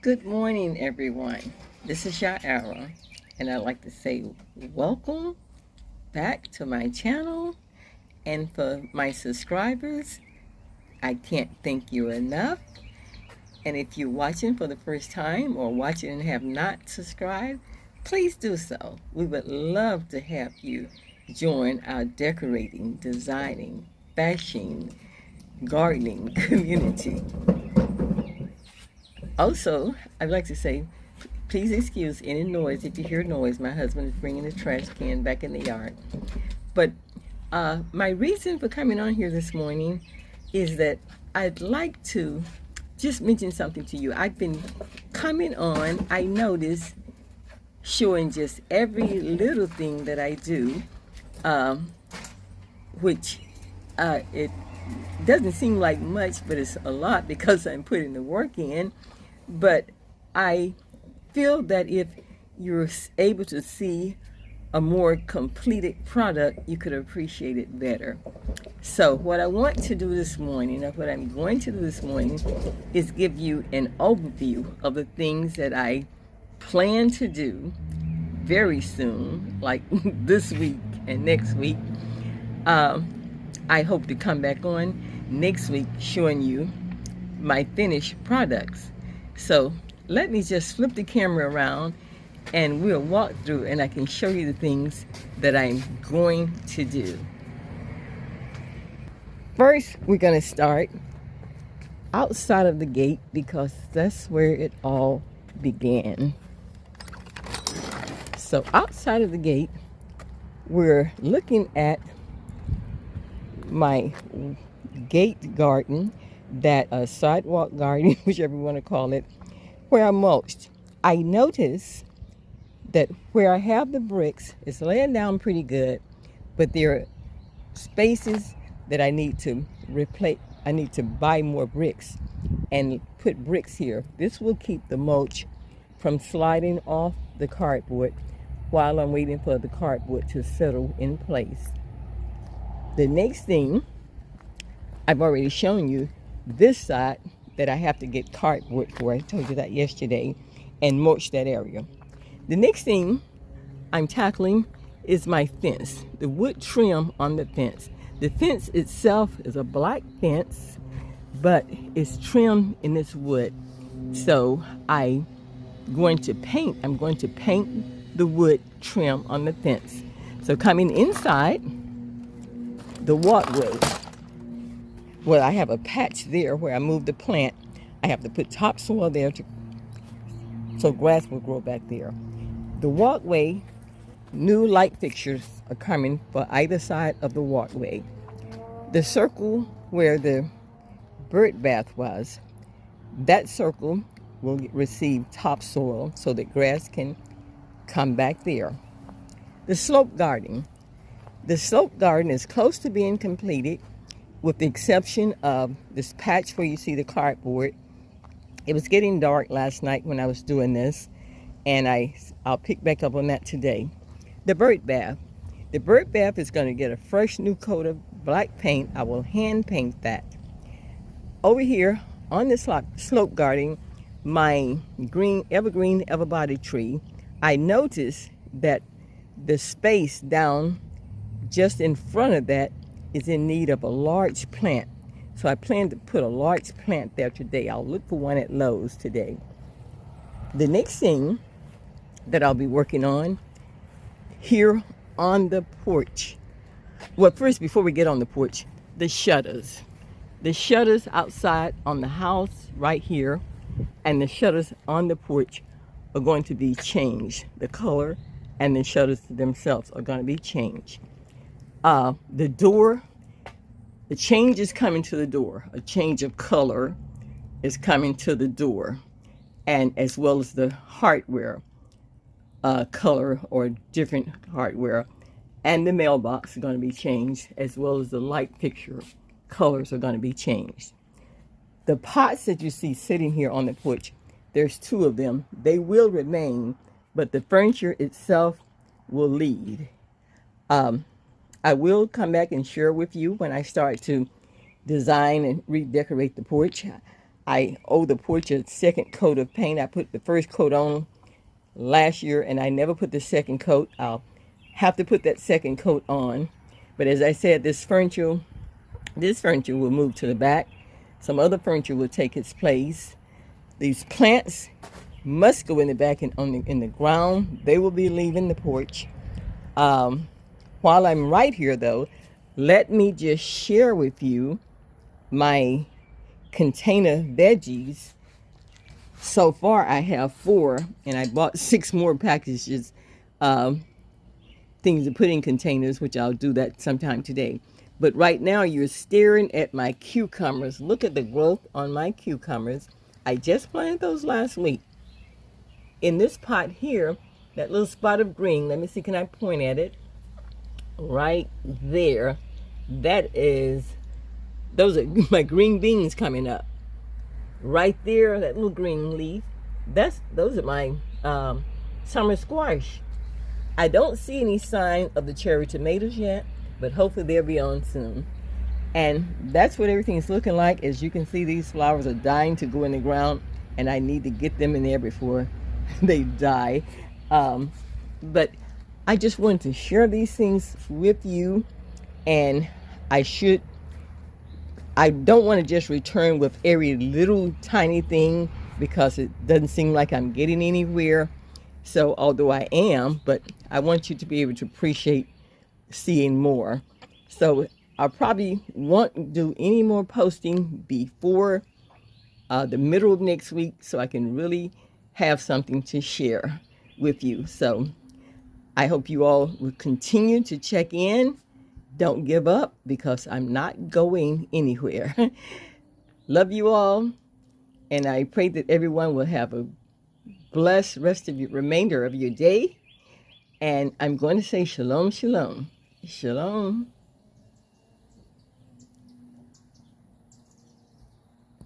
Good morning, everyone. This is Yah'Aira, and I'd like to say welcome back to my channel. And for my subscribers, I can't thank you enough. And if you're watching for the first time or watching and have not subscribed, please do so. We would love to have you join our decorating, designing, fashioning, gardening community. Also, I'd like to say, please excuse any noise. If you hear noise, my husband is bringing the trash can back in the yard. But my reason for coming on here this morning is that I'd like to just mention something to you. I've been coming on, I notice, showing just every little thing that I do, which it doesn't seem like much, but it's a lot because I'm putting the work in. But I feel that if you're able to see a more completed product, you could appreciate it better. So what I want to do this morning, or what I'm going to do this morning, is give you an overview of the things that I plan to do very soon, like this week and next week. I hope to come back on next week showing you my finished products. So let me just flip the camera around and we'll walk through and I can show you the things that I'm going to do. First, we're going to start outside of the gate because that's where it all began. So outside of the gate, we're looking at my gate garden, that sidewalk garden, whichever you want to call it, where I mulched. I noticed that where I have the bricks, it's laying down pretty good, but there are spaces that I need to replace. I need to buy more bricks and put bricks here. This will keep the mulch from sliding off the cardboard while I'm waiting for the cardboard to settle in place. The next thing, I've already shown you this side that I have to get cardboard for. I told you that yesterday, and mulch that area. The next thing I'm tackling is my fence, the wood trim on the fence. The fence itself is a black fence, but it's trimmed in this wood. So I'm going to paint the wood trim on the fence. So coming inside the walkway, well, I have a patch there where I moved the plant. I have to put topsoil there so grass will grow back there. The walkway, new light fixtures are coming for either side of the walkway. The circle where the bird bath was, that circle will receive topsoil so that grass can come back there. The slope garden. The slope garden is close to being completed, with the exception of this patch where you see the cardboard. It was getting dark last night when I was doing this, and I'll pick back up on that today. The bird bath. The bird bath is going to get a fresh new coat of black paint. I will hand paint that. Over here on the slope garden, my evergreen everbody tree, I noticed that the space down just in front of that is in need of a large plant. So I plan to put a large plant there today. I'll look for one at Lowe's today. The next thing that I'll be working on here on the porch. Well, first, before we get on the porch, the shutters. The shutters outside on the house right here and the shutters on the porch are going to be changed. The color and the shutters themselves are going to be changed. The door, the change is coming to the door. A change of color is coming to the door, and as well as the hardware color or different hardware, and the mailbox are going to be changed, as well as the light fixture colors are going to be changed. The pots that you see sitting here on the porch, there's two of them. They will remain, but the furniture itself will leave. I will come back and share with you when I start to design and redecorate the porch. I owe the porch a second coat of paint. I put the first coat on last year, and I never put the second coat. I'll have to put that second coat on. But as I said, this furniture will move to the back. Some other furniture will take its place. These plants must go in the back and in the ground. They will be leaving the porch. While I'm right here, though, let me just share with you my container veggies. So far, I have 4, and I bought 6 more packages, things to put in containers, which I'll do that sometime today. But right now, you're staring at my cucumbers. Look at the growth on my cucumbers. I just planted those last week. In this pot here, that little spot of green, let me see, can I point at it? Right there. Those are my green beans coming up. Right there, that little green leaf, those are my summer squash. I don't see any sign of the cherry tomatoes yet, but hopefully they'll be on soon. And that's what everything's looking like. As you can see, these flowers are dying to go in the ground, and I need to get them in there before they die. But I just wanted to share these things with you, and I don't want to just return with every little tiny thing, because it doesn't seem like I'm getting anywhere. So although I am, but I want you to be able to appreciate seeing more. So I probably won't do any more posting before the middle of next week, so I can really have something to share with you. So I hope you all will continue to check in. Don't give up, because I'm not going anywhere. Love you all, and I pray that everyone will have a blessed remainder of your day. And I'm going to say shalom, shalom. Shalom.